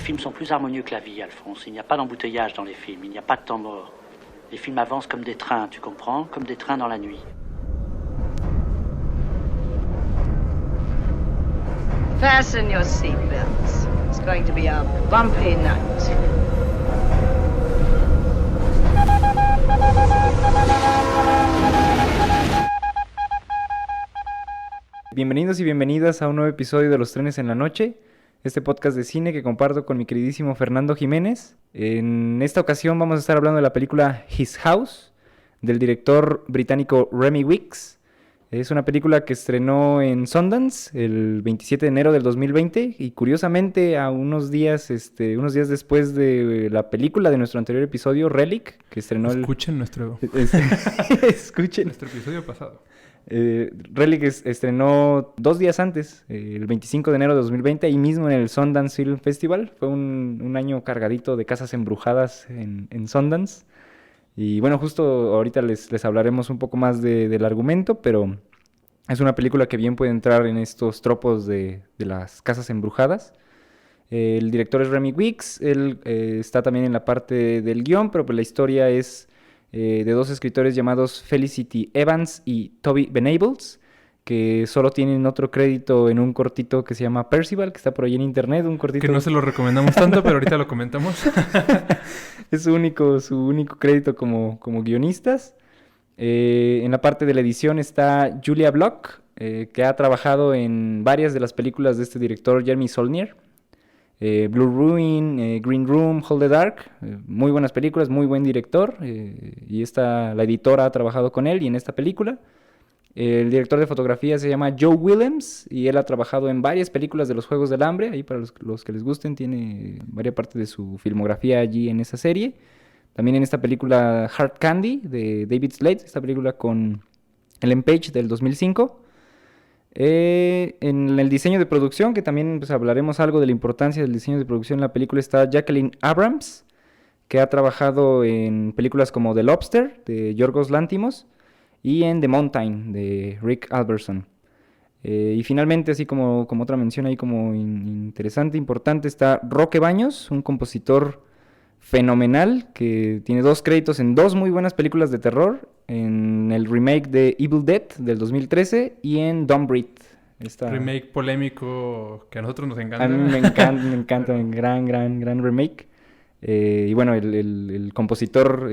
films sont plus harmonieux que la vie, Alphonse. Il n'y a pas d'embouteillage dans les films, il n'y a pas de temps mort. Les films avancent comme des trains, tu comprends? Comme des trains dans la nuit. Fasten your seatbelts. It's going to be a bumpy night. Bienvenidos y bienvenidas a un nuevo episodio de Los Trenes en la Noche, este podcast de cine que comparto con mi queridísimo Fernando Jiménez. En esta ocasión vamos a estar hablando de la película His House, del director británico Remi Weekes. Es una película que estrenó en Sundance el 27 de enero del 2020 y curiosamente a unos días después de la película de nuestro anterior episodio, Relic, que estrenó Escuchen nuestro episodio pasado. Relic estrenó 2 días antes, el 25 de enero de 2020, ahí mismo en el Sundance Film Festival. Fue un año cargadito de casas embrujadas en Sundance. Y bueno, justo ahorita les hablaremos un poco más del argumento, pero es una película que bien puede entrar en estos tropos de las casas embrujadas. El director es Remi Weekes, él está también en la parte del guión, pero pues la historia es de 2 escritores llamados Felicity Evans y Toby Venables, que solo tienen otro crédito en un cortito que se llama Percival, que está por ahí en internet, un cortito... Que no se lo recomendamos tanto, pero ahorita lo comentamos. Es su único crédito como guionistas. En la parte de la edición está Julia Block, que ha trabajado en varias de las películas de este director Jeremy Saulnier. Blue Ruin, Green Room, Hold the Dark, muy buenas películas, muy buen director, y la editora ha trabajado con él y en esta película. El director de fotografía se llama Joe Willems y él ha trabajado en varias películas de los Juegos del Hambre. Ahí para los que les gusten, tiene varias partes de su filmografía allí en esa serie. También en esta película Hard Candy de David Slade, esta película con Ellen Page del 2005. En el diseño de producción, que también pues, hablaremos algo de la importancia del diseño de producción en la película, está Jacqueline Abrams, que ha trabajado en películas como The Lobster de Yorgos Lanthimos y en The Mountain de Rick Albertson. Y finalmente, así como otra mención ahí como interesante, importante, está Roque Baños, un compositor fenomenal que tiene 2 créditos en 2 muy buenas películas de terror, en el remake de Evil Dead del 2013 y en Don't Breathe. Remake polémico que a nosotros nos encanta. A mí me encanta, un gran remake. Y bueno, el compositor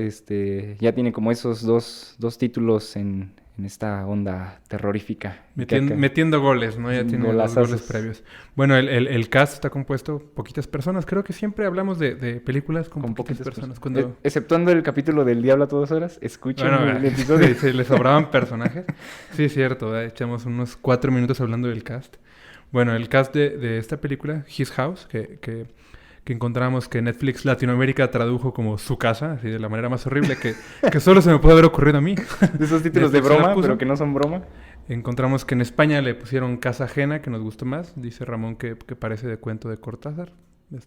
ya tiene como esos dos títulos en esta onda terrorífica. Metiendo goles, ¿no? Ya tiene golazos. goles previos. Bueno, el cast está compuesto poquitas personas. Creo que siempre hablamos de películas con poquitas personas. Exceptuando el capítulo del Diablo a todas horas, escuchen el episodio. Se les sobraban personajes. Sí, es cierto. Echamos unos 4 minutos hablando del cast. Bueno, el cast de esta película, His House, que encontramos que Netflix Latinoamérica tradujo como Su Casa, así de la manera más horrible que solo se me puede haber ocurrido a mí. De esos títulos de broma, pero que no son broma. Encontramos que en España le pusieron Casa Ajena, que nos gustó más. Dice Ramón que parece de cuento de Cortázar.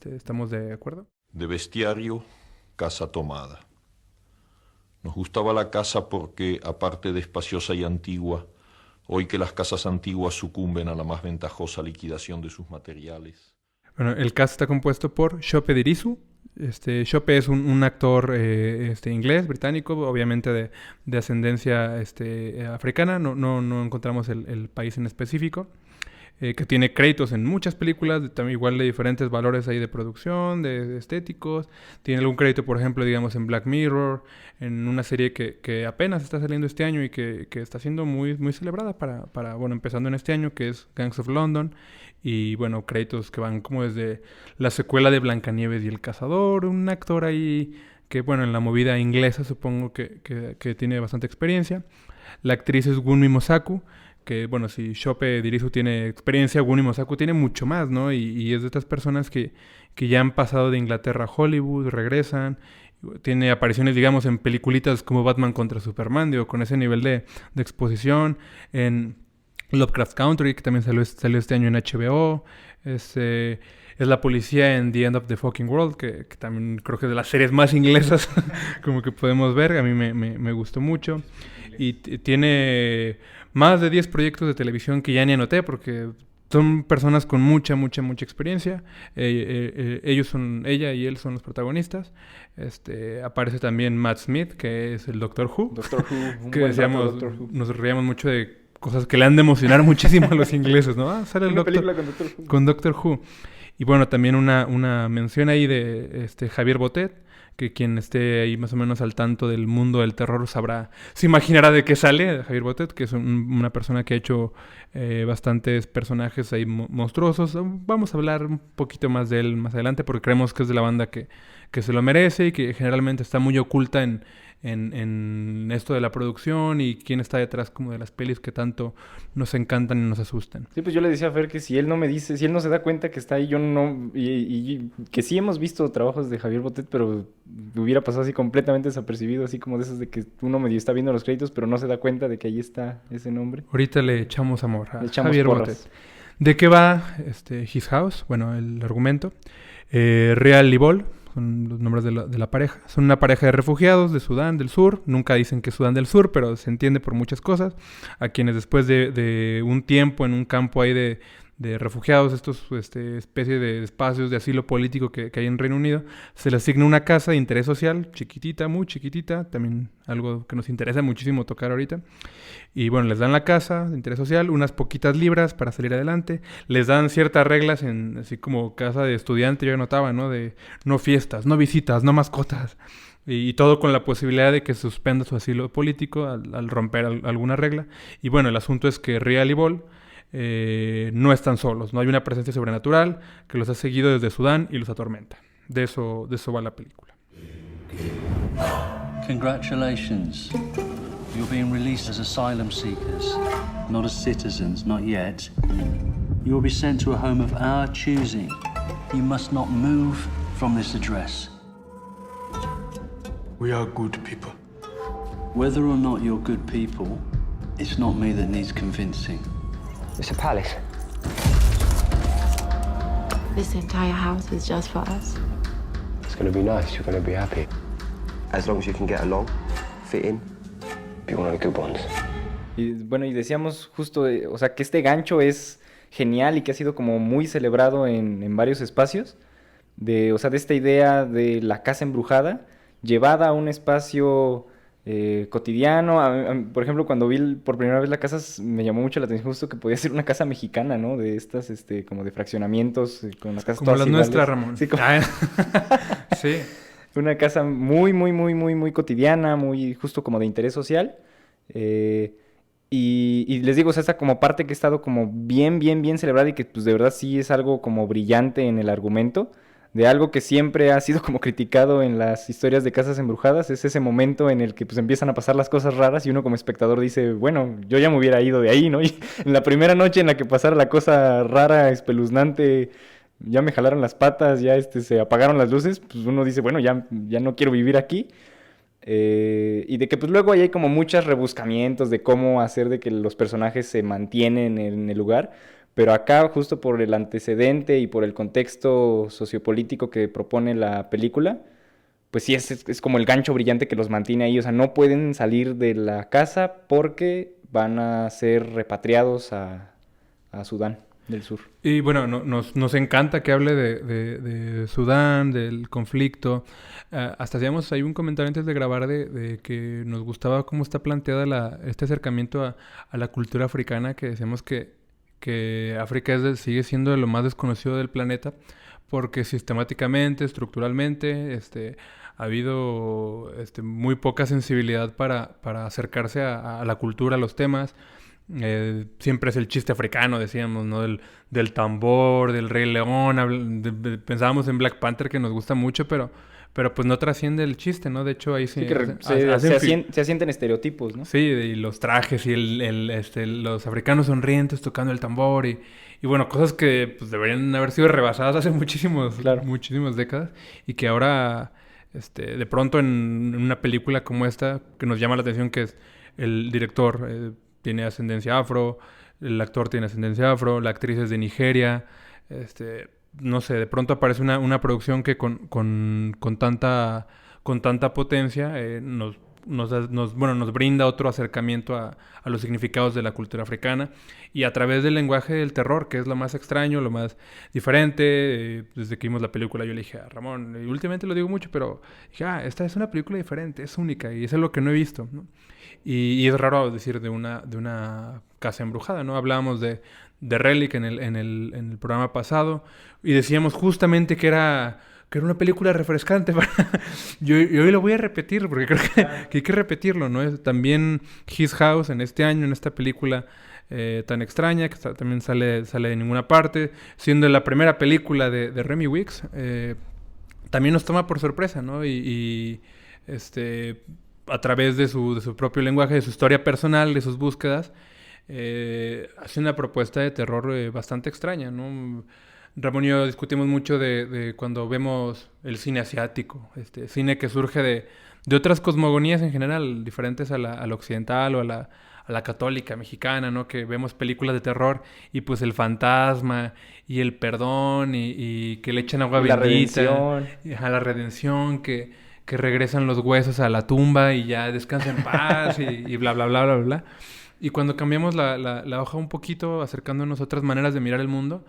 ¿Estamos de acuerdo? De bestiario, casa tomada. Nos gustaba la casa porque, aparte de espaciosa y antigua, hoy que las casas antiguas sucumben a la más ventajosa liquidación de sus materiales... Bueno, el cast está compuesto por Shope Dirisu. Shope es un actor inglés, británico, obviamente de ascendencia africana. No encontramos el país en específico. Que tiene créditos en muchas películas, también igual de diferentes valores ahí de producción, de estéticos. Tiene algún crédito, por ejemplo, digamos, en Black Mirror, en una serie que apenas está saliendo este año y que está siendo muy, muy celebrada bueno, empezando en este año, que es Gangs of London. Y bueno, créditos que van como desde la secuela de Blancanieves y el Cazador, un actor ahí que, bueno, en la movida inglesa supongo que tiene bastante experiencia. La actriz es Gunmi Mosaku, que, bueno, si Shope Dirisu tiene experiencia, Gunmi Mosaku tiene mucho más, ¿no? Y es de estas personas que ya han pasado de Inglaterra a Hollywood, regresan. Tiene apariciones, digamos, en peliculitas como Batman contra Superman, digo, con ese nivel de exposición. En Lovecraft Country, que también salió este año en HBO. Es la policía en The End of the Fucking World, que también creo que es de las series más inglesas como que podemos ver. A mí me gustó mucho. Y tiene más de 10 proyectos de televisión que ya ni anoté porque Son personas con mucha experiencia. Ella y él son los protagonistas. Aparece también Matt Smith, que es el Doctor Who. Doctor Who, que decíamos, nos reíamos mucho de cosas que le han de emocionar muchísimo a los ingleses, ¿no? Sale el película con Doctor Who. Y bueno, también una mención ahí de Javier Botet, que quien esté ahí más o menos al tanto del mundo del terror se imaginará de qué sale Javier Botet, que es una persona que ha hecho bastantes personajes ahí monstruosos. Vamos a hablar un poquito más de él más adelante, porque creemos que es de la banda que se lo merece y que generalmente está muy oculta en esto de la producción y quién está detrás como de las pelis que tanto nos encantan y nos asustan. Sí, pues yo le decía a Fer que si él no me dice, si él no se da cuenta que está ahí, yo no... Y que sí hemos visto trabajos de Javier Botet, pero hubiera pasado así completamente desapercibido, así como de esas de que uno medio está viendo los créditos, pero no se da cuenta de que ahí está ese nombre. Ahorita le echamos amor a Javier Botet. ¿De qué va His House? Bueno, el argumento. Real y Bol son los nombres de la pareja. Son una pareja de refugiados de Sudán del Sur. Nunca dicen que es Sudán del Sur, pero se entiende por muchas cosas. A quienes después de un tiempo en un campo ahí de refugiados, estos especie de espacios de asilo político que hay en Reino Unido, se les asigna una casa de interés social, chiquitita, muy chiquitita, también algo que nos interesa muchísimo tocar ahorita. Y bueno, les dan la casa de interés social, unas poquitas libras para salir adelante, les dan ciertas reglas, así como casa de estudiante, yo anotaba, ¿no? De no fiestas, no visitas, no mascotas. Y todo con la posibilidad de que suspenda su asilo político al romper alguna regla. Y bueno, el asunto es que Real y Bol no están solos, no hay una presencia sobrenatural que los ha seguido desde Sudán y los atormenta. De eso va la película. Congratulations. You're being released as asylum seekers, not as citizens, not yet. You will be sent to a home of our choosing. You must not move from this address. We are good people. Whether or not you're good people, it's not me that needs convincing. It's a palace. This entire house is just for us. It's gonna be nice, you're gonna be happy. As long as you can get along, fit in, be one of the good ones. Y bueno, y decíamos justo, o sea, que este gancho es genial y que ha sido como muy celebrado en varios espacios, o sea, de esta idea de la casa embrujada, llevada a un espacio cotidiano. Por ejemplo, cuando vi por primera vez la casa, me llamó mucho la atención justo que podía ser una casa mexicana, ¿no? De estas, como de fraccionamientos, con las casas como todas las iguales. nuestras, Ramón. Sí, como... Sí. Una casa muy cotidiana, muy justo como de interés social. Y les digo, o sea, esta como parte que ha estado como bien celebrada y que pues de verdad sí es algo como brillante en el argumento, de algo que siempre ha sido como criticado en las historias de casas embrujadas, es ese momento en el que pues empiezan a pasar las cosas raras y uno como espectador dice, bueno, yo ya me hubiera ido de ahí, ¿no? Y en la primera noche en la que pasara la cosa rara, espeluznante, ya me jalaron las patas, ya se apagaron las luces, pues uno dice, bueno, ya no quiero vivir aquí. Y de que pues luego ahí hay como muchos rebuscamientos de cómo hacer de que los personajes se mantienen en el lugar, pero acá justo por el antecedente y por el contexto sociopolítico que propone la película, pues sí es como el gancho brillante que los mantiene ahí, o sea, no pueden salir de la casa porque van a ser repatriados a Sudán del Sur. Y bueno, nos encanta que hable de Sudán, del conflicto. Hasta hacíamos ahí un comentario antes de grabar de que nos gustaba cómo está planteada este acercamiento a la cultura africana, que decíamos que África sigue siendo de lo más desconocido del planeta, porque sistemáticamente, estructuralmente, ha habido muy poca sensibilidad para acercarse a la cultura, a los temas. Siempre es el chiste africano, decíamos, ¿no? Del tambor, del Rey León. Pensábamos en Black Panther, que nos gusta mucho, pero pues no trasciende el chiste, ¿no? De hecho, ahí sí que se asienten estereotipos, ¿no? Sí, y los trajes y los africanos sonrientes tocando el tambor y bueno, cosas que pues deberían haber sido rebasadas hace muchísimas décadas y que ahora, de pronto en una película como esta, que nos llama la atención, que es el director tiene ascendencia afro, el actor tiene ascendencia afro, la actriz es de Nigeria, no sé, de pronto aparece una producción que con tanta potencia nos nos brinda otro acercamiento a los significados de la cultura africana y a través del lenguaje del terror, que es lo más extraño, lo más diferente. Desde que vimos la película yo le dije a Ramón, y últimamente lo digo mucho, pero dije, esta es una película diferente, es única y es algo que no he visto, ¿no? Y es raro decir de una casa embrujada, ¿no? Hablábamos de Relic en el programa pasado y decíamos justamente que era una película refrescante. Yo hoy lo voy a repetir porque creo que hay que repetirlo, ¿no? También His House en este año, en esta película tan extraña, que también sale de ninguna parte, siendo la primera película de Remy Weeks, también nos toma por sorpresa, ¿no? Y a través de su propio lenguaje, de su historia personal, de sus búsquedas, hace una propuesta de terror bastante extraña, ¿no? Ramón y yo discutimos mucho de cuando vemos el cine asiático, cine que surge de otras cosmogonías en general, diferentes a la occidental o a la católica mexicana, ¿no? Que vemos películas de terror y pues el fantasma y el perdón y que le echan agua bendita. La redención, que regresan los huesos a la tumba y ya descansa en paz y bla, bla, bla, bla, bla. Y cuando cambiamos la hoja un poquito, acercándonos a otras maneras de mirar el mundo,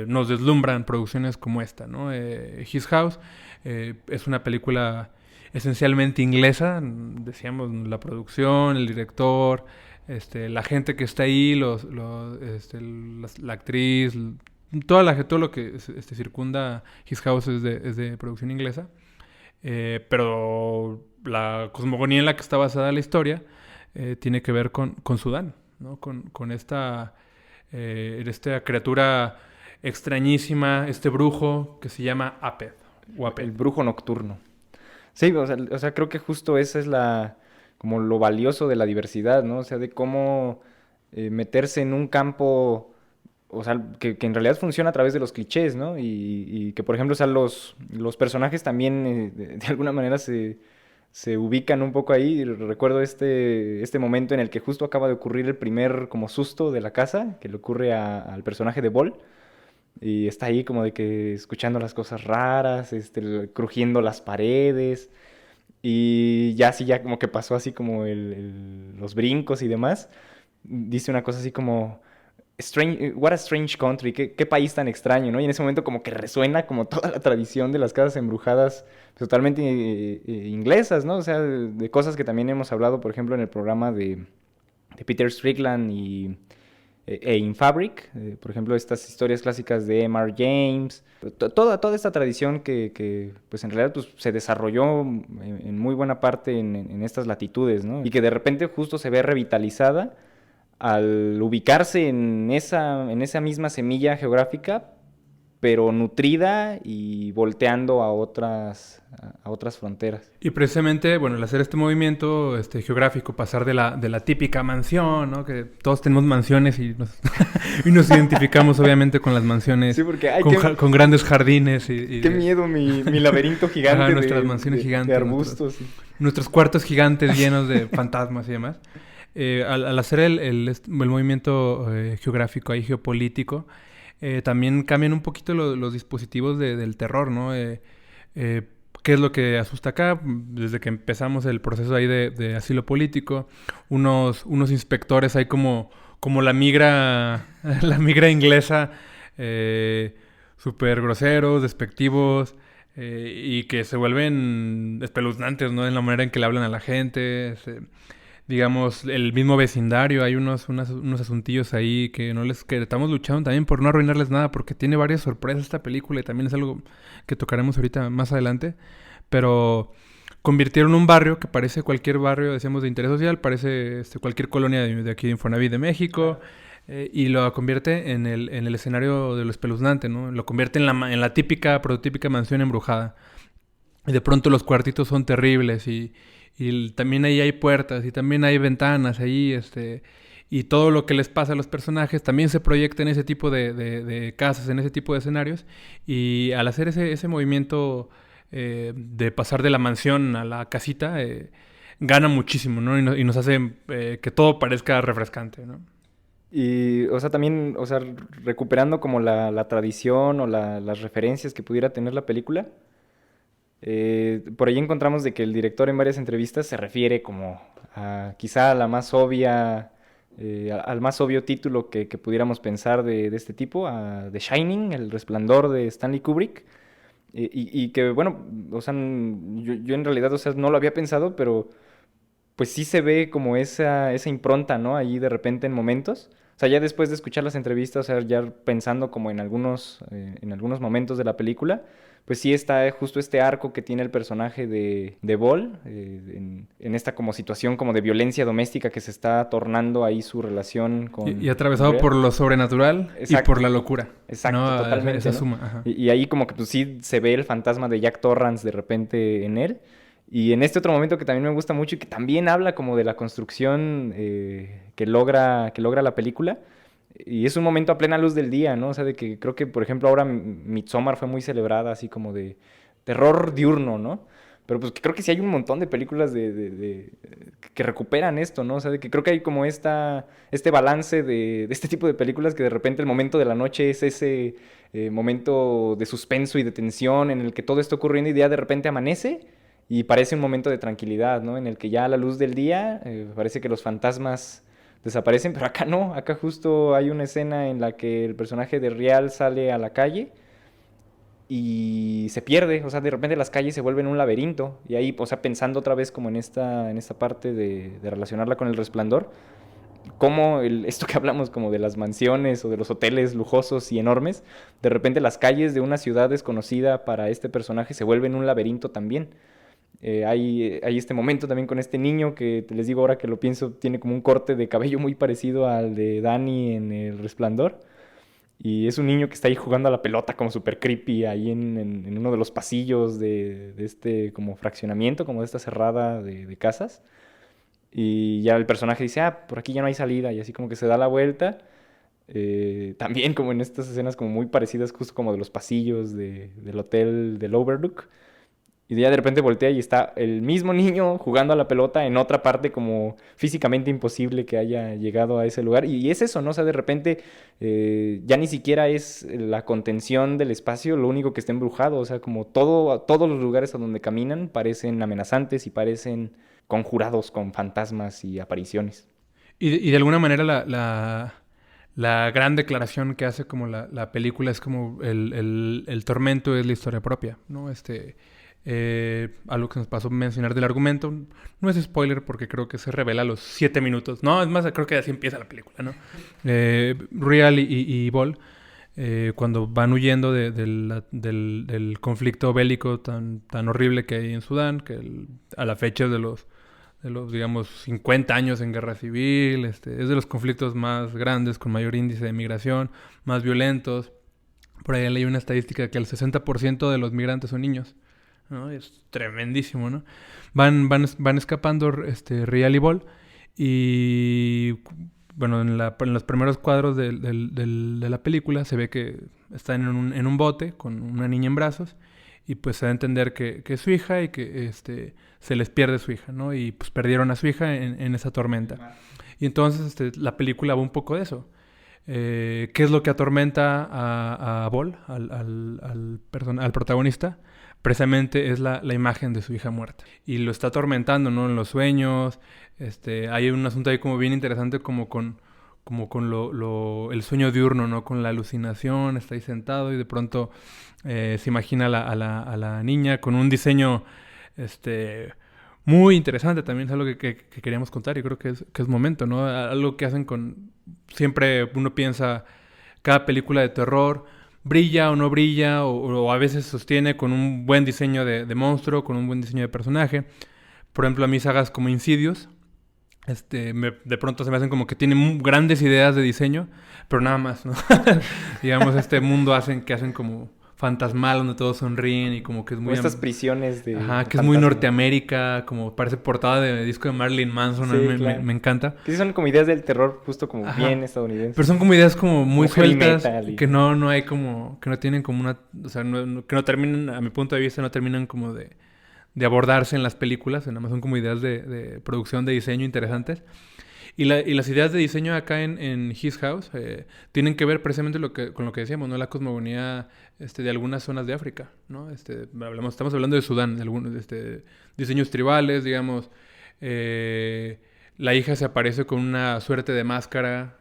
nos deslumbran producciones como esta, ¿no? His House es una película esencialmente inglesa, decíamos, la producción, el director, la gente que está ahí, la actriz, todo lo que circunda His House es de producción inglesa. Pero la cosmogonía en la que está basada la historia tiene que ver con Sudán, ¿no? Con esta criatura extrañísima, este brujo que se llama Aped. El brujo nocturno. Sí, o sea, creo que justo esa es como lo valioso de la diversidad, ¿no? O sea, de cómo meterse en un campo, o sea, que en realidad funciona a través de los clichés, ¿no? Y que, por ejemplo, o sea, los personajes también de alguna manera se ubican un poco ahí. Recuerdo este momento en el que justo acaba de ocurrir el primer como susto de la casa, que le ocurre al personaje de Ball. Y está ahí como de que escuchando las cosas raras, crujiendo las paredes. Y ya así, ya como que pasó así como los brincos y demás. Dice una cosa así como... what a strange country, qué país tan extraño, ¿no? Y en ese momento como que resuena como toda la tradición de las casas embrujadas totalmente inglesas, ¿no? O sea, de cosas que también hemos hablado, por ejemplo, en el programa de Peter Strickland e In Fabric, por ejemplo, estas historias clásicas de M.R. James, toda esta tradición que pues en realidad pues, se desarrolló en muy buena parte en estas latitudes, ¿no? Y que de repente justo se ve revitalizada al ubicarse en esa misma semilla geográfica, pero nutrida y volteando a otras fronteras. Y precisamente, bueno, al hacer este movimiento geográfico, pasar de la típica mansión, ¿no? Que todos tenemos mansiones y nos identificamos obviamente con las mansiones, sí, porque con grandes jardines. Qué miedo mi laberinto gigante. Nuestras mansiones gigantes. De arbustos. Nuestros cuartos gigantes llenos de fantasmas y demás. Al hacer el movimiento geográfico y geopolítico, también cambian un poquito los dispositivos del terror, ¿no? ¿Qué es lo que asusta acá? Desde que empezamos el proceso ahí de asilo político, unos inspectores ahí como la migra inglesa, súper groseros, despectivos, y que se vuelven espeluznantes, ¿no? En la manera en que le hablan a la gente. Digamos, el mismo vecindario, hay unos asuntillos ahí que estamos luchando también por no arruinarles nada, porque tiene varias sorpresas esta película y también es algo que tocaremos ahorita más adelante, pero convirtieron un barrio que parece cualquier barrio, decíamos, de interés social, parece cualquier colonia de aquí de Infonavit de México, y lo convierte en el escenario de lo espeluznante, ¿no? Lo convierte en la típica, prototípica mansión embrujada. Y de pronto los cuartitos son terribles y también ahí hay puertas y también hay ventanas ahí, y todo lo que les pasa a los personajes también se proyecta en ese tipo de casas, en ese tipo de escenarios, y al hacer ese movimiento de pasar de la mansión a la casita, gana muchísimo, ¿no? Y nos hace que todo parezca refrescante, ¿no? Y, o sea, también, o sea, recuperando como la tradición o las referencias que pudiera tener la película, Por ahí encontramos de que el director en varias entrevistas se refiere como a quizá a la más obvia, al más obvio título que pudiéramos pensar de este tipo, a The Shining, El Resplandor de Stanley Kubrick. Y que, bueno, o sea, yo en realidad, o sea, no lo había pensado, pero pues sí se ve como esa impronta, ¿no? Ahí de repente en momentos. O sea, ya después de escuchar las entrevistas, o sea, ya pensando como en algunos momentos de la película, pues sí está justo este arco que tiene el personaje de Ball, en esta como situación como de violencia doméstica que se está tornando ahí su relación con... Y atravesado Real. por lo sobrenatural. Exacto. Y por la locura. Exacto, ¿no? totalmente, Esa ¿no? suma. Ajá. Y ahí como que pues sí se ve el fantasma de Jack Torrance de repente en él. Y en este otro momento que también me gusta mucho y que también habla como de la construcción que logra la película. Y es un momento a plena luz del día, ¿no? O sea, de que creo que, por ejemplo, ahora Midsommar fue muy celebrada así como de terror diurno, ¿no? Pero pues creo que sí hay un montón de películas que recuperan esto, ¿no? O sea, de que creo que hay como este balance de este tipo de películas que de repente el momento de la noche es ese momento de suspenso y de tensión en el que todo está ocurriendo y ya de repente amanece y parece un momento de tranquilidad, ¿no? En el que ya a la luz del día parece que los fantasmas desaparecen, pero acá no, acá justo hay una escena en la que el personaje de Real sale a la calle y se pierde, o sea, de repente las calles se vuelven un laberinto y ahí, o sea, pensando otra vez como en esta parte de relacionarla con El Resplandor, como esto que hablamos como de las mansiones o de los hoteles lujosos y enormes, de repente las calles de una ciudad desconocida para este personaje se vuelven un laberinto también. Hay este momento también con este niño que les digo ahora que lo pienso, tiene como un corte de cabello muy parecido al de Danny en El Resplandor. Y es un niño que está ahí jugando a la pelota como súper creepy ahí en uno de los pasillos de este como fraccionamiento, como de esta cerrada de casas. Y ya el personaje dice, por aquí ya no hay salida. Y así como que se da la vuelta. También como en estas escenas como muy parecidas justo como de los pasillos del hotel del Overlook. Y ya de repente voltea y está el mismo niño jugando a la pelota en otra parte como físicamente imposible que haya llegado a ese lugar. Y es eso, ¿no? O sea, de repente ya ni siquiera es la contención del espacio lo único que está embrujado. O sea, como todos los lugares a donde caminan parecen amenazantes y parecen conjurados con fantasmas y apariciones. Y de alguna manera la gran declaración que hace como la película es como el tormento es la historia propia, ¿no? Algo que nos pasó mencionar del argumento. No es spoiler porque creo que se revela a los 7 minutos. No, es más, creo que así empieza la película, ¿no? Real y Ball, cuando van huyendo del conflicto bélico tan horrible que hay en Sudán, que a la fecha de los digamos, 50 años en guerra civil, es de los conflictos más grandes, con mayor índice de migración, más violentos. Por ahí leí una estadística que el 60% de los migrantes son niños, ¿no? Es tremendísimo, ¿no? Van escapando Real y Ball y bueno, en los primeros cuadros de la película se ve que están en un bote con una niña en brazos y pues se da a entender que es su hija y que se les pierde su hija, ¿no? Y pues perdieron a su hija en esa tormenta. Y entonces la película va un poco de eso. ¿Qué es lo que atormenta a Ball, al protagonista? Precisamente es la imagen de su hija muerta. Y lo está atormentando, ¿no? En los sueños. Hay un asunto ahí como bien interesante como con el sueño diurno, ¿no? Con la alucinación, está ahí sentado y de pronto se imagina a la niña con un diseño muy interesante. También es algo que queríamos contar y creo que es momento, ¿no? Algo que hacen siempre uno piensa, cada película de terror brilla o no brilla, o a veces sostiene con un buen diseño de monstruo, con un buen diseño de personaje. Por ejemplo, a mí sagas como Insidious, de pronto se me hacen como que tienen grandes ideas de diseño, pero nada más, ¿no? Digamos, este mundo que hacen como fantasmal, donde todos sonríen y como que es muy... Como estas prisiones de... Ajá, que es muy Norteamérica, como parece portada de disco de Marilyn Manson, sí, a mí claro. me encanta. Que sí son como ideas del terror justo como Ajá. bien estadounidenses. Pero son como ideas como muy como sueltas, que no hay como... que no tienen como una... O sea, que no terminan, a mi punto de vista, no terminan como de abordarse en las películas, nada más son como ideas de producción, de diseño interesantes. Y las ideas de diseño acá en His House tienen que ver precisamente con lo que decíamos, ¿no? La cosmogonía de algunas zonas de África, ¿no? Estamos hablando de Sudán, de algunos diseños tribales, digamos. La hija se aparece con una suerte de máscara,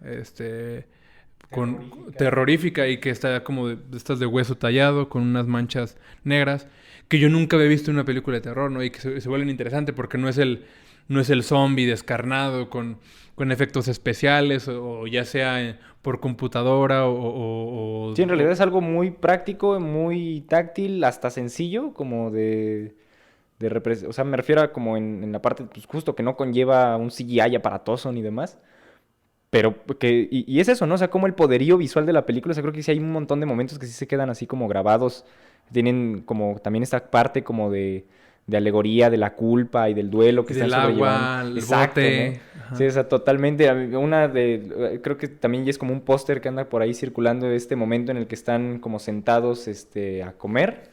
terrorífica y que está como estas de hueso tallado, con unas manchas negras, que yo nunca había visto en una película de terror, ¿no? Y que se vuelven interesantes porque no es el zombie descarnado con efectos especiales o ya sea por computadora o... Sí, en realidad es algo muy práctico, muy táctil, hasta sencillo, como o sea, me refiero a como en la parte, pues justo que no conlleva un CGI aparatoso ni demás. Pero y es eso, ¿no? O sea, como el poderío visual de la película, o sea, creo que sí hay un montón de momentos que sí se quedan así como grabados. Tienen como también esta parte como de alegoría de la culpa y del duelo que y están del agua, sobrellevando. el Exacto, bote. ¿no? Sí, o sea, totalmente. Creo que también ya es como un póster que anda por ahí circulando de este momento en el que están como sentados a comer.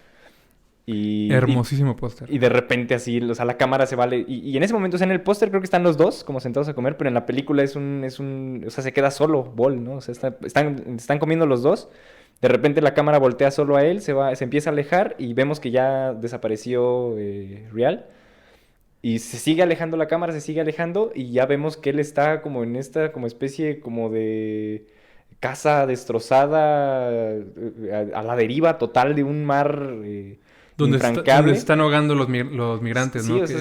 Hermosísimo póster. Y de repente así, o sea, la cámara se vale. Y en ese momento, o sea, en el póster creo que están los dos como sentados a comer, pero en la película o sea, se queda solo Ball, ¿no? O sea, están comiendo los dos. De repente la cámara voltea solo a él, se empieza a alejar y vemos que ya desapareció Real. Y se sigue alejando la cámara, se sigue alejando y ya vemos que él está como en esta como especie como de casa destrozada a la deriva total de un mar donde infrancable. Se están ahogando los migrantes, Sí, ¿no? o sea,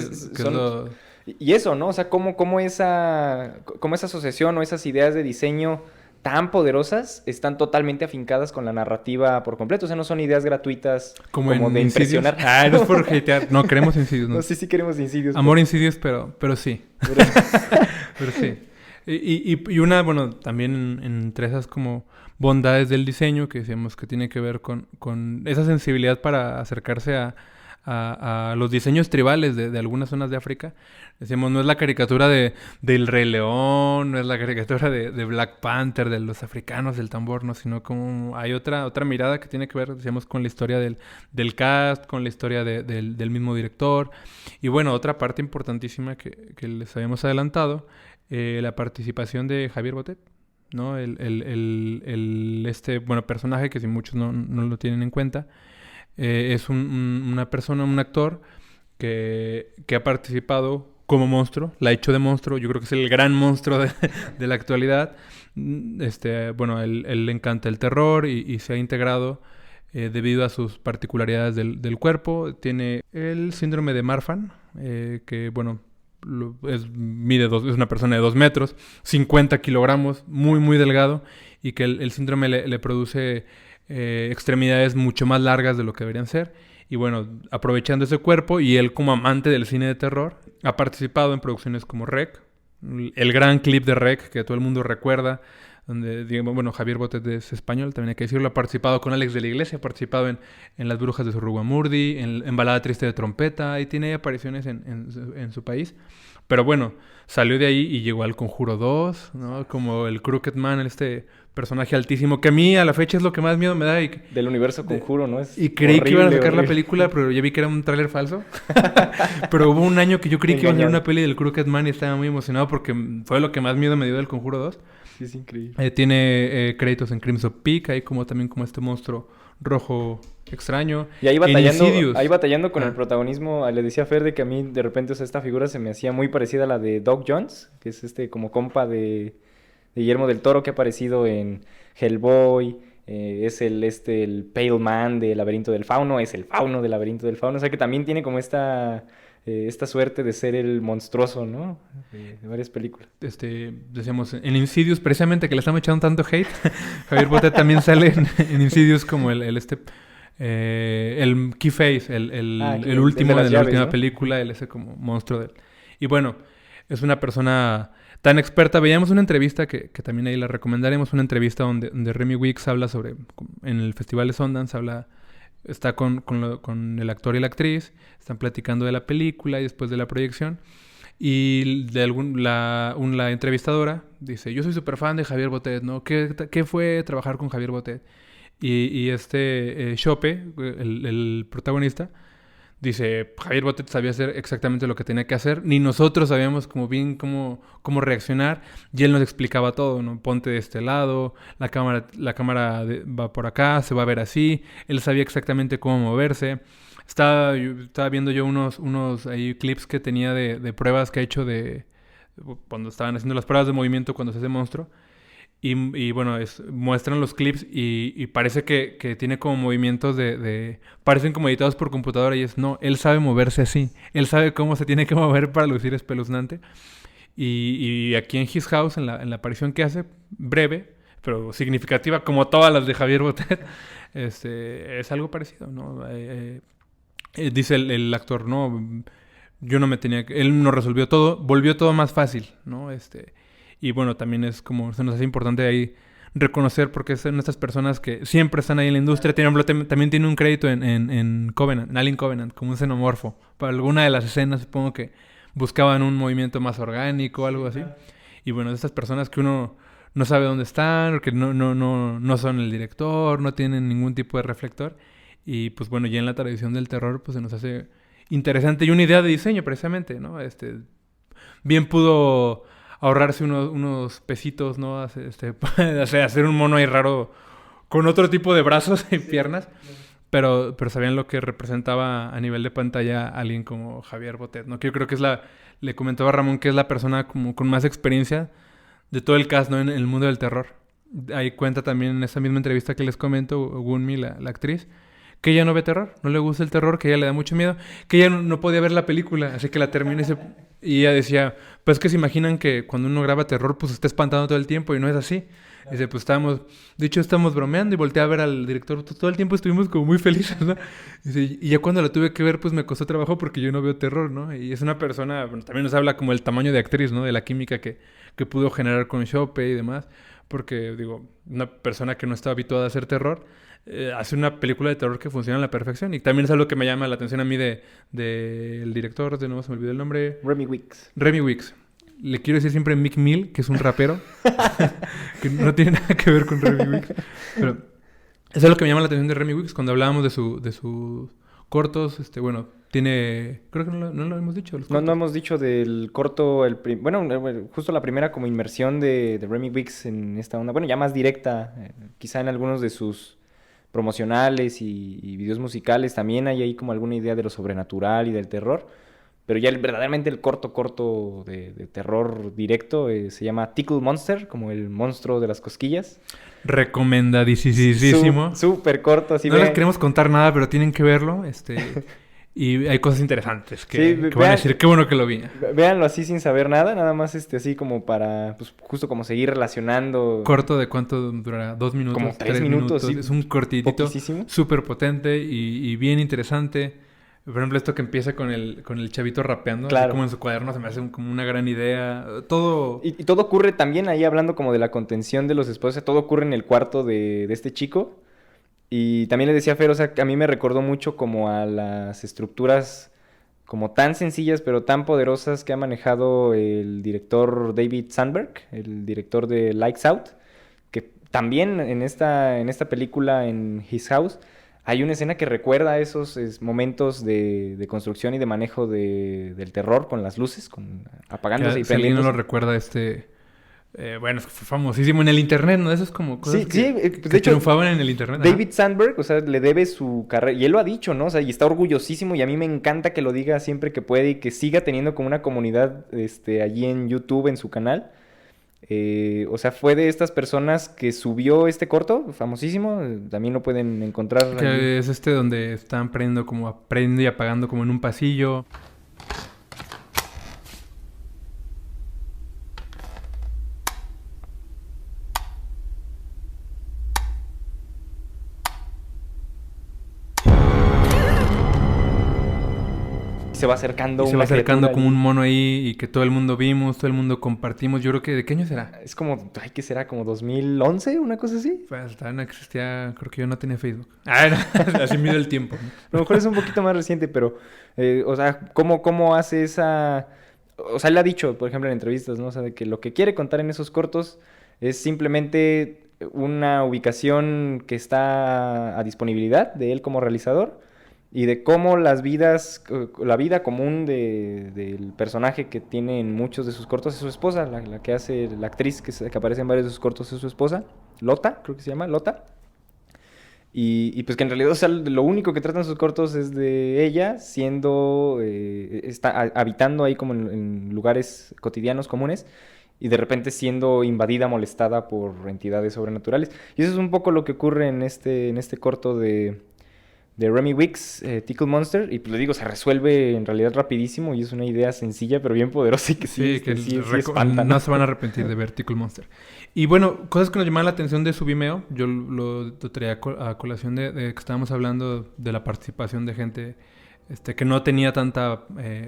y eso, ¿no? O sea, cómo esa asociación o esas ideas de diseño tan poderosas están totalmente afincadas con la narrativa por completo. O sea, no son ideas gratuitas como de impresionar. No es por hatear. No, queremos Insidious. No, sí queremos Insidious. Amor Insidious, pero sí. Pero sí. Y una, bueno, también entre esas como bondades del diseño que decíamos que tiene que ver con esa sensibilidad para acercarse a los diseños tribales de algunas zonas de África. Decíamos, no es la caricatura del Rey León, no es la caricatura de Black Panther, de los africanos, del tambor, no, sino como hay otra mirada que tiene que ver, decíamos, con la historia del cast, con la historia del mismo director. Y bueno, otra parte importantísima que les habíamos adelantado, la participación de Javier Botet, ¿no? Bueno, personaje que si muchos no lo tienen en cuenta, es una persona, un actor que ha participado como monstruo, la ha hecho de monstruo, yo creo que es el gran monstruo de la actualidad. Bueno, él le encanta el terror y se ha integrado debido a sus particularidades del cuerpo. Tiene el síndrome de Marfan, que bueno, es una persona de 2 metros, 50 kilogramos, muy muy delgado, y que el síndrome le produce extremidades mucho más largas de lo que deberían ser. Y bueno, aprovechando ese cuerpo y él como amante del cine de terror, ha participado en producciones como REC, el gran clip de REC que todo el mundo recuerda, donde, digamos, bueno, Javier Botet es español, también hay que decirlo, ha participado con Alex de la Iglesia, ha participado en Las Brujas de Surrugamurdi, en Balada Triste de Trompeta, y tiene apariciones en su país. Pero bueno, salió de ahí y llegó al Conjuro 2, ¿no? Como el Crooked Man, personaje altísimo, que a mí a la fecha es lo que más miedo me da. Del universo Conjuro, ¿no? Y creí que iban a sacar la película, pero ya vi que era un tráiler falso. Pero hubo un año que yo creí que iban a hacer una peli del Crooked Man y estaba muy emocionado porque fue lo que más miedo me dio del Conjuro 2. Sí, es increíble. Tiene créditos en Crimson Peak, ahí también como este monstruo rojo extraño. Y ahí batallando con el protagonismo. Le decía a Fer de que a mí de repente, o sea, esta figura se me hacía muy parecida a la de Doug Jones, que es como compa de Guillermo del Toro, que ha aparecido en Hellboy. Es el Pale Man de Laberinto del Fauno, es el Fauno de Laberinto del Fauno. O sea que también tiene como esta suerte de ser el monstruoso, ¿no? De varias películas. Decíamos, en Insidious, precisamente que le estamos echando tanto hate, Javier Botet también sale en Insidious como el Keyface, el último de la última película, él como monstruo de él. Y bueno, es una persona tan experta. Veíamos una entrevista que también ahí la recomendaremos, una entrevista donde Remy Weeks habla sobre, en el Festival de Sundance, está con el actor y la actriz, están platicando de la película y después de la proyección. Y la entrevistadora dice, yo soy súper fan de Javier Botet, ¿no? ¿Qué fue trabajar con Javier Botet? Y Chope, el protagonista, dice, Javier Botet sabía hacer exactamente lo que tenía que hacer, ni nosotros sabíamos como bien cómo reaccionar, y él nos explicaba todo, ¿no? Ponte de este lado, la cámara va por acá, se va a ver así, él sabía exactamente cómo moverse. Estaba viendo yo unos ahí clips que tenía de pruebas que ha hecho de cuando estaban haciendo las pruebas de movimiento cuando se hace monstruo. Y bueno, muestran los clips y parece que tiene como movimientos parecen como editados por computadora y no, él sabe moverse así. Él sabe cómo se tiene que mover para lucir espeluznante. Y aquí en His House, en la aparición que hace, breve, pero significativa, como todas las de Javier Botet, es algo parecido, ¿no? Dice el actor, no, yo no me tenía que... Él no resolvió todo, volvió todo más fácil, ¿no? Y bueno, también es como, se nos hace importante ahí reconocer porque son estas personas que siempre están ahí en la industria. También tiene un crédito en Covenant, en Alien Covenant, como un xenomorfo. Para alguna de las escenas supongo que buscaban un movimiento más orgánico o algo así. Y bueno, de estas personas que uno no sabe dónde están, que no son el director, no tienen ningún tipo de reflector. Y pues bueno, ya en la tradición del terror pues se nos hace interesante y una idea de diseño precisamente, ¿no? Bien pudo ahorrarse unos pesitos, ¿no? Hacer un mono ahí raro con otro tipo de brazos y piernas, pero sabían lo que representaba a nivel de pantalla a alguien como Javier Botet, ¿no? Que yo creo que le comentaba a Ramón que es la persona como con más experiencia de todo el cast, ¿no? En el mundo del terror. Ahí cuenta también en esa misma entrevista que les comento, Gunmi, la actriz, que ella no ve terror, no le gusta el terror, que ella le da mucho miedo, que ella no podía ver la película, así que la termina y ella decía, pues que se imaginan que cuando uno graba terror, pues está espantando todo el tiempo y no es así. Dice, pues estamos bromeando y volteé a ver al director, todo el tiempo estuvimos como muy felices, ¿no? Dice, y ya cuando la tuve que ver, pues me costó trabajo porque yo no veo terror, ¿no? Y es una persona, bueno, también nos habla como el tamaño de actriz, ¿no? De la química que pudo generar con Chope y demás, porque, digo, una persona que no está habituada a hacer terror, hace una película de terror que funciona a la perfección. Y también es algo que me llama la atención a mí del director, de nuevo se me olvidó el nombre. Remy Wicks. Le quiero decir siempre Mick Mill, que es un rapero, que no tiene nada que ver con Remy Wicks. Pero eso es lo que me llama la atención de Remy Wicks cuando hablábamos de sus cortos. Bueno, tiene... Creo que no lo hemos dicho. No hemos dicho del corto, justo la primera como inmersión de Remy Wicks en esta onda. Bueno, ya más directa, quizá en algunos de sus promocionales y videos musicales también hay ahí como alguna idea de lo sobrenatural y del terror, pero ya verdaderamente el corto de terror directo se llama Tickle Monster, como el monstruo de las cosquillas. Recomendadísimo. Súper corto. Así no les queremos contar nada, pero tienen que verlo. Y hay cosas interesantes que van a decir, qué bueno que lo vi. Véanlo así sin saber nada más así como para, pues justo como seguir relacionando. ¿Corto de cuánto durará? 2 minutos, como 3 minutos. Sí, es un cortitito, súper potente y bien interesante. Por ejemplo, esto que empieza con el chavito rapeando, claro, como en su cuaderno, se me hace como una gran idea. Todo... Y todo ocurre también ahí hablando como de la contención de los esposos. Todo ocurre en el cuarto de este chico. Y también le decía a Fer, o sea, que a mí me recordó mucho como a las estructuras como tan sencillas pero tan poderosas que ha manejado el director David Sandberg, el director de Lights Out, que también en esta película, en His House, hay una escena que recuerda esos momentos de construcción y de manejo del terror con las luces, apagándose y prendiéndose. Si alguien no lo recuerda, bueno, fue famosísimo en el internet, ¿no? Eso es como cosas que de hecho, triunfaban en el internet. David Sandberg, o sea, le debe su carrera, y él lo ha dicho, ¿no? O sea, y está orgullosísimo, y a mí me encanta que lo diga siempre que puede, y que siga teniendo como una comunidad allí en YouTube, en su canal. O sea, fue de estas personas que subió este corto, famosísimo, también lo pueden encontrar. Que allí. es donde están prendiendo y apagando como en un pasillo. Se va acercando como un mono ahí y que todo el mundo vimos, todo el mundo compartimos. Yo creo que... ¿De qué año será? Es como... ¿Qué será? ¿Como 2011? ¿Una cosa así? Pues no existía... Creo que yo no tenía Facebook. Así mide el tiempo. A lo mejor es un poquito más reciente, pero... o sea, ¿cómo hace esa...? O sea, él ha dicho, por ejemplo, en entrevistas, ¿no? O sea, de que lo que quiere contar en esos cortos es simplemente una ubicación que está a disponibilidad de él como realizador, y de cómo la vida común del personaje que tiene en muchos de sus cortos es su esposa, la que hace, la actriz que aparece en varios de sus cortos es su esposa, Lota, creo que se llama, Lota. Y pues que en realidad, o sea, lo único que tratan sus cortos es de ella siendo, habitando ahí como en lugares cotidianos comunes y de repente siendo invadida, molestada por entidades sobrenaturales. Y eso es un poco lo que ocurre en este corto de Remy Weeks, Tickle Monster, y pues le digo, se resuelve en realidad rapidísimo y es una idea sencilla pero bien poderosa y que sí espanta, no se van a arrepentir de ver Tickle Monster. Y bueno, cosas que nos llamaban la atención de su Vimeo, yo lo traía a colación de que estábamos hablando de la participación de gente que no tenía tanta,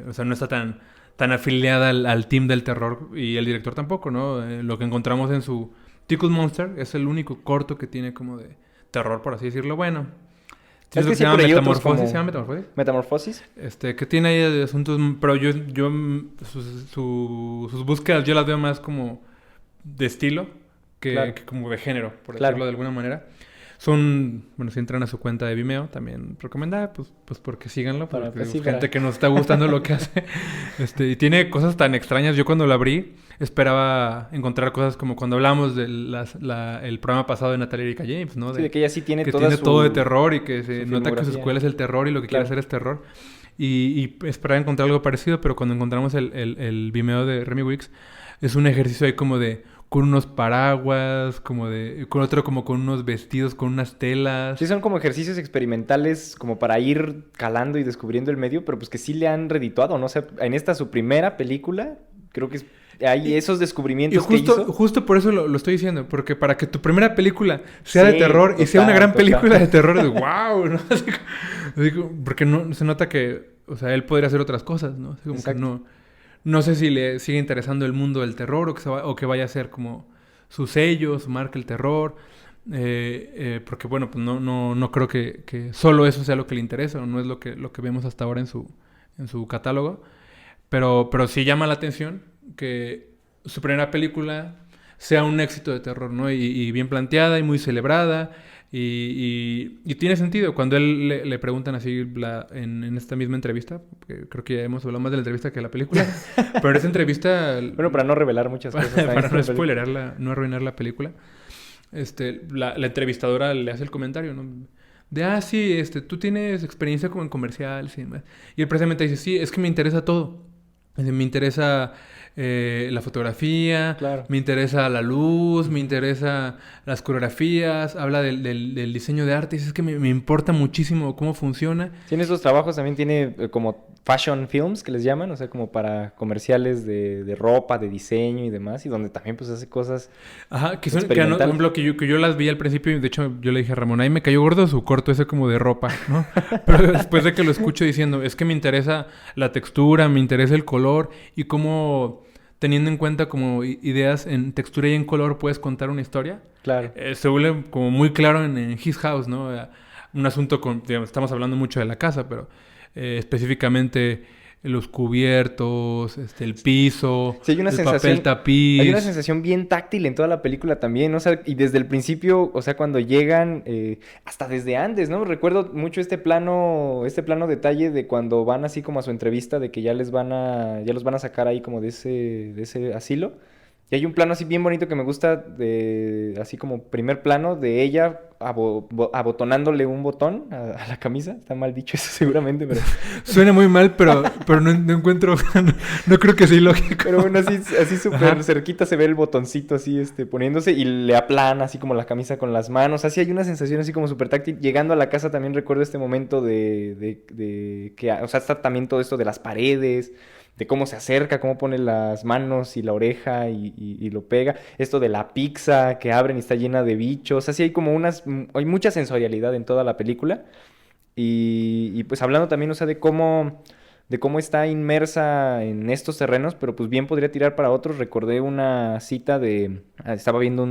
o sea, no está tan afiliada al team del terror, y el director tampoco, ¿no? Lo que encontramos en su Tickle Monster es el único corto que tiene como de terror, por así decirlo. Bueno, es que se llama Metamorfosis. Metamorfosis. ¿Se llama Metamorfosis? Metamorfosis. Que tiene ahí de asuntos, pero yo sus búsquedas yo las veo más como de estilo que como de género, por decirlo de alguna manera. Son, bueno, si entran a su cuenta de Vimeo, también recomendada, pues porque síganlo, porque gente que nos está gustando lo que hace. Y tiene cosas tan extrañas. Yo cuando lo abrí esperaba encontrar cosas como cuando hablamos del el programa pasado de Natalia Erika James, ¿no? Sí, de que ella sí tiene que toda tiene todo de terror y que se nota que su filmografía. escuela es el terror y lo que quiere hacer es terror. Y esperaba encontrar algo parecido, pero cuando encontramos el Vimeo de Remy Weeks, es un ejercicio ahí como de con unos paraguas, con otro como con unos vestidos, con unas telas. Sí, son como ejercicios experimentales como para ir calando y descubriendo el medio, pero pues que sí le han redituado, ¿no? O sea, en esta su primera película, creo que hay esos descubrimientos que hizo. Justo por eso lo estoy diciendo, porque para que tu primera película sea de terror y sea una gran película de terror, de wow, ¿no? Porque no se nota que, o sea, él podría hacer otras cosas, ¿no? Así como que no sé si le sigue interesando el mundo del terror o que vaya a ser como su sello, su marca el terror. Porque bueno, pues no creo que solo eso sea lo que le interesa, o no es lo que vemos hasta ahora en su catálogo. Pero sí llama la atención que su primera película sea un éxito de terror, ¿no? Y bien planteada y muy celebrada. Y tiene sentido. Cuando él le preguntan así en esta misma entrevista, porque creo que ya hemos hablado más de la entrevista que de la película, pero en esa entrevista... Bueno, para no revelar muchas cosas. Para no spoilerarla, no arruinar la película, la entrevistadora le hace el comentario, ¿no? De, sí, tú tienes experiencia como en comerciales y demás. Y él precisamente dice, sí, es que me interesa todo. Me interesa la fotografía, me interesa la luz, me interesa las coreografías, habla del diseño de arte. Es que me importa muchísimo cómo funciona. Tiene esos trabajos, también tiene como fashion films que les llaman, o sea, como para comerciales de ropa, de diseño y demás, y donde también pues hace cosas experimentales. Por ejemplo, que yo las vi al principio, y de hecho yo le dije a Ramón, ahí me cayó gordo su corto ese como de ropa, ¿no? Pero después de que lo escucho diciendo, es que me interesa la textura, me interesa el color, y cómo teniendo en cuenta como ideas en textura y en color puedes contar una historia. Claro. Se vuelve como muy claro en His House, ¿no? Un asunto digamos, estamos hablando mucho de la casa, pero específicamente los cubiertos, el piso, sí, hay una papel tapiz. Hay una sensación bien táctil en toda la película también, ¿no? O sea, y desde el principio, o sea, cuando llegan, hasta desde antes, ¿no? Recuerdo mucho este plano detalle de cuando van así como a su entrevista de que ya los van a sacar ahí como de ese asilo. Y hay un plano así bien bonito que me gusta, así como primer plano de ella abotonándole un botón a la camisa. Está mal dicho eso seguramente, pero... Suena muy mal, pero no encuentro... no creo que sea ilógico. Pero bueno, así súper cerquita se ve el botoncito así poniéndose y le aplana así como la camisa con las manos. Así hay una sensación así como súper táctil. Llegando a la casa también recuerdo este momento de que... O sea, está también todo esto de las paredes... de cómo se acerca, cómo pone las manos y la oreja y lo pega. Esto de la pizza que abren y está llena de bichos. Así hay como hay mucha sensorialidad en toda la película. Y pues hablando también, o sea, de cómo está inmersa en estos terrenos, pero pues bien podría tirar para otros. Recordé una cita estaba viendo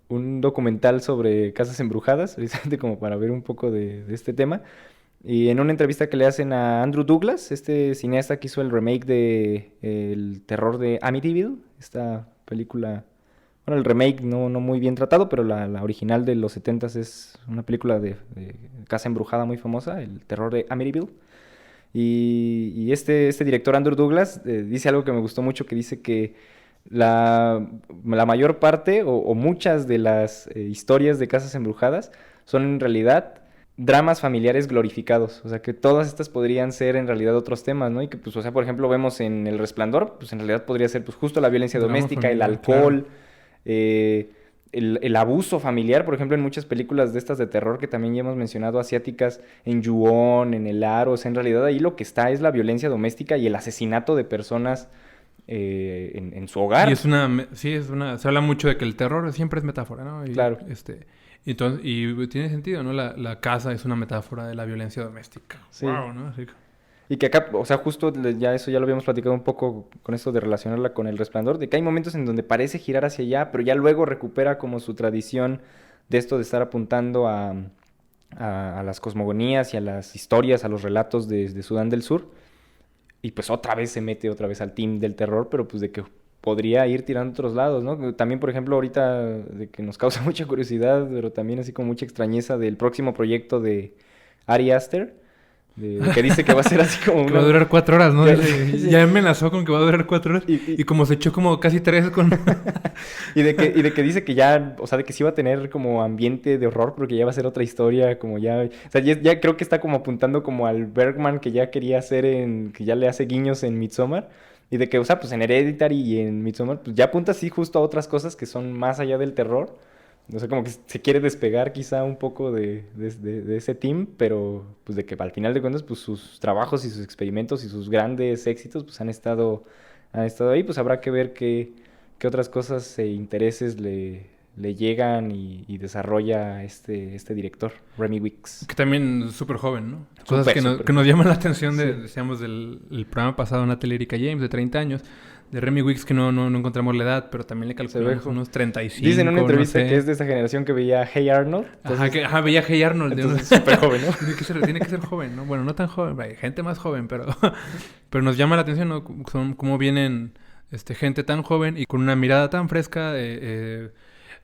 un documental sobre casas embrujadas, precisamente como para ver un poco de este tema. Y en una entrevista que le hacen a Andrew Douglas, este cineasta que hizo el remake de El terror de Amityville, esta película Bueno, el remake no muy bien tratado, pero la original de los 70s es una película de casa embrujada muy famosa, El terror de Amityville. Y este director, Andrew Douglas, dice algo que me gustó mucho, que dice que la mayor parte o muchas de las historias de casas embrujadas son en realidad dramas familiares glorificados. O sea, que todas estas podrían ser en realidad otros temas, ¿no? Y que, pues, o sea, por ejemplo, vemos en El Resplandor, pues en realidad podría ser pues justo la violencia Drama doméstica, el familiar, alcohol, el abuso familiar, por ejemplo, en muchas películas de estas de terror que también ya hemos mencionado, asiáticas, en Ju-On, en El Aro. O sea, en realidad ahí lo que está es la violencia doméstica y el asesinato de personas en su hogar. Y se habla mucho de que el terror siempre es metáfora, ¿no? Claro. Entonces, y tiene sentido, ¿no? La casa es una metáfora de la violencia doméstica. Sí. Wow, ¿no? Así que... Y que acá, o sea, justo ya eso ya lo habíamos platicado un poco con esto de relacionarla con El Resplandor, de que hay momentos en donde parece girar hacia allá, pero ya luego recupera como su tradición de esto de estar apuntando a las cosmogonías y a las historias, a los relatos de Sudán del Sur. Y pues otra vez se mete al team del terror, pero pues de que podría ir tirando a otros lados, ¿no? También, por ejemplo, ahorita de que nos causa mucha curiosidad, pero también así como mucha extrañeza del próximo proyecto de Ari Aster, de que dice que va a ser así como que va a durar 4 horas, ¿no? Sí. Ya amenazó con que va a durar 4 horas y como se echó como casi 3 con... y de que dice que ya, o sea, de que sí va a tener como ambiente de horror, porque ya va a ser otra historia, como ya... O sea, ya creo que está como apuntando como al Bergman que ya quería hacer que ya le hace guiños en Midsommar. Y de que, o sea, pues en Hereditary y en Midsommar, pues ya apunta así justo a otras cosas que son más allá del terror. O sea, como que se quiere despegar quizá un poco de ese team, pero pues de que al final de cuentas, pues sus trabajos y sus experimentos y sus grandes éxitos, pues han estado ahí. Pues habrá que ver qué otras cosas e intereses le llegan y desarrolla este director, Remy Weeks. Que también es súper joven, ¿no? Súper, Cosas que nos llaman la atención Sí. decíamos, del programa pasado, Natalie Erika James, de 30 años. De Remy Weeks, que no encontramos la edad, pero también le calculamos unos 35, dice en una entrevista no sé. que es de esa generación que veía Hey Arnold. Entonces, veía Hey Arnold. Entonces, súper joven, ¿no? tiene que ser joven, ¿no? Bueno, no tan joven, hay gente más joven, pero nos llama la atención, ¿no? Cómo vienen gente tan joven y con una mirada tan fresca.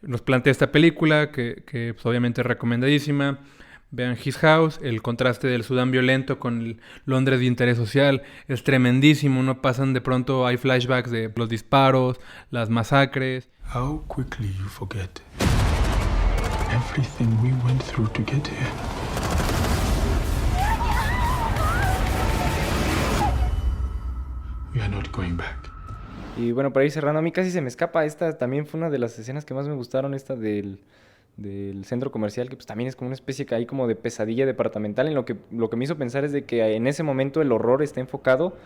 Nos plantea esta película que pues, obviamente es recomendadísima. Vean His House, el contraste del Sudán violento con el Londres de interés social es tremendísimo, ¿no? Pasan de pronto, hay flashbacks de los disparos, las masacres. How quickly you forget everything we went through to get here. We are not going back. Y bueno, para ir cerrando, a mí casi se me escapa. Esta también fue una de las escenas que más me gustaron, esta del centro comercial, que pues también es como una especie que hay como de pesadilla departamental. En lo que me hizo pensar es de que en ese momento el horror está enfocado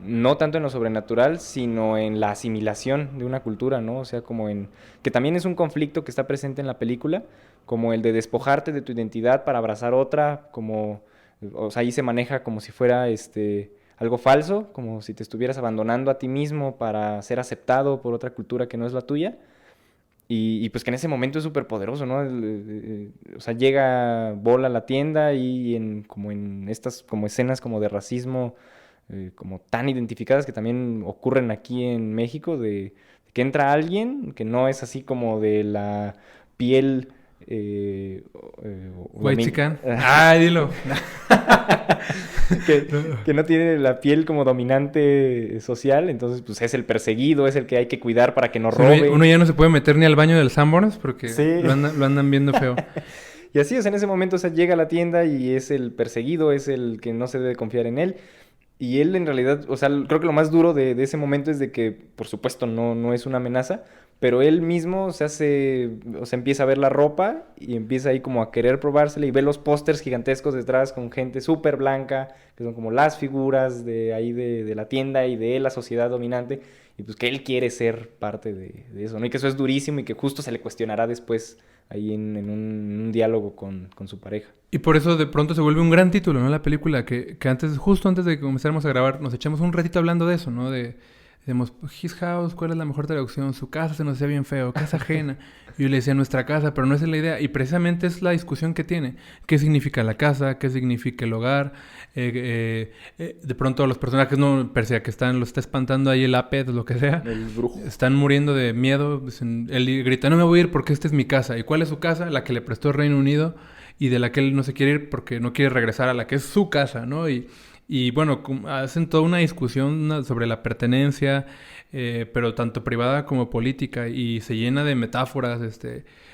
no tanto en lo sobrenatural, sino en la asimilación de una cultura, ¿no? O sea, como que también es un conflicto que está presente en la película, como el de despojarte de tu identidad para abrazar otra, como, o sea, ahí se maneja como si fuera algo falso, como si te estuvieras abandonando a ti mismo para ser aceptado por otra cultura que no es la tuya. Y pues que en ese momento es súper poderoso, ¿no? O sea, llega Bola a la tienda y como en estas como escenas como de racismo como tan identificadas que también ocurren aquí en México, de que entra alguien que no es así como de la piel... White chican. Dilo. que no tiene la piel como dominante social, entonces pues es el perseguido, es el que hay que cuidar para que no robe. Uno ya no se puede meter ni al baño del Sanborns porque sí. lo andan viendo feo. Y así, o sea, en ese momento, o sea, llega a la tienda y es el perseguido, es el que no se debe confiar en él. Y él en realidad, o sea, creo que lo más duro de ese momento es de que, por supuesto, no es una amenaza, pero él mismo empieza a ver la ropa y empieza ahí como a querer probársela y ve los pósters gigantescos detrás con gente súper blanca, que son como las figuras de ahí de la tienda y de la sociedad dominante, y pues que él quiere ser parte de eso, ¿no? Y que eso es durísimo y que justo se le cuestionará después ahí en un diálogo con su pareja. Y por eso de pronto se vuelve un gran título, ¿no? La película, que justo antes de que comenzáramos a grabar, nos echamos un ratito hablando de eso, ¿no? De Decíamos, his house, ¿cuál es la mejor traducción? Su casa se nos hacía bien feo, casa ajena. Y yo le decía nuestra casa, pero no esa es la idea. Y precisamente es la discusión que tiene. ¿Qué significa la casa? ¿Qué significa el hogar? De pronto los personajes, no, pese a que los está espantando ahí el Aped, lo que sea. El brujo. Están muriendo de miedo. Él grita, no me voy a ir porque esta es mi casa. ¿Y cuál es su casa? La que le prestó el Reino Unido y de la que él no se quiere ir porque no quiere regresar a la que es su casa, ¿no? Y bueno, hacen toda una discusión sobre la pertenencia, pero tanto privada como política, y se llena de metáforas,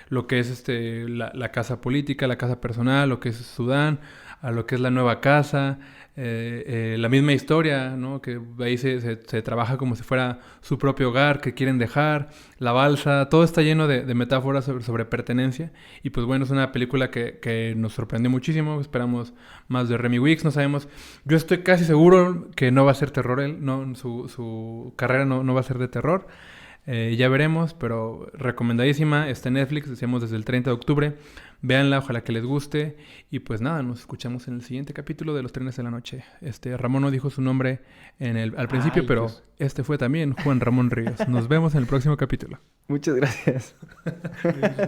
lo que es la casa política, la casa personal, lo que es Sudán, a lo que es la nueva casa, la misma historia, ¿no? Que ahí se trabaja como si fuera su propio hogar, que quieren dejar, la balsa, todo está lleno de metáforas sobre pertenencia. Y pues bueno, es una película que nos sorprendió muchísimo. Esperamos más de Remy Weeks, no sabemos. Yo estoy casi seguro que no va a ser terror él, no, su carrera no va a ser de terror. Ya veremos, pero recomendadísima. Está en Netflix, decíamos desde el 30 de octubre. Véanla, ojalá que les guste. Y pues nada, nos escuchamos en el siguiente capítulo de Los Trenes de la Noche. Ramón no dijo su nombre al principio, pero Dios. Este fue también Juan Ramón Ríos. Nos vemos en el próximo capítulo. Muchas gracias.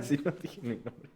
Sí, no dije mi nombre.